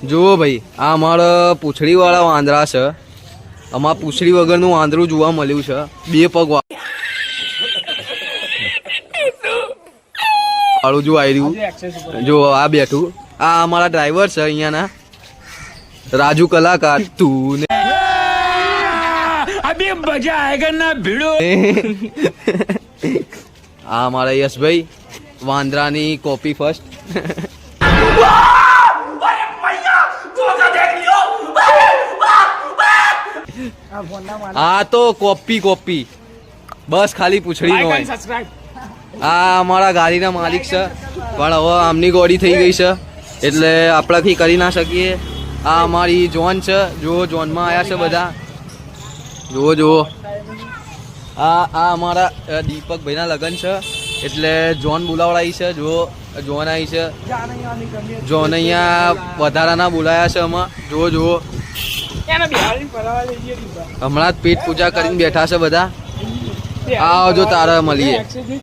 જુઓ ભાઈ, આ અમારા પૂંછડી વાળા વાંદરા છે. આમાં પૂંછડી વગરનું વાંદરું જોવા મળ્યું છે. 2 પગ વાળું જો આવ્યું. જો આ બેઠું, આ અમારા ડ્રાઈવર છે અહીંયાના, રાજુ કલાકાર. તું ને અભી મજા આયેગા ના ભીડો. આ અમારા યશભાઈ, વાંદરાની કોપી ફર્સ્ટ. આ તો કોપી બસ ખાલી પૂછડી નો હોય. આ અમારા ગાડીના માલિક છે, પણ હવે આમની ગોડી થઈ ગઈ છે એટલે આપણાથી કરી ના શકીએ. આ અમારી જોન છે, જો જોનમાં આવ્યા છે બધા. જુઓ આ અમારા દીપકભાઈના લગ્ન છે એટલે જોન બોલાવડાવી છે. જો જોન આવી છે, જોન અહીંયા વધારાના બોલાયા છે આમાં. જુઓ હમણાં જ પેટ પૂજા કરીને બેઠા છે બધા. આવજો તારે મળીએ.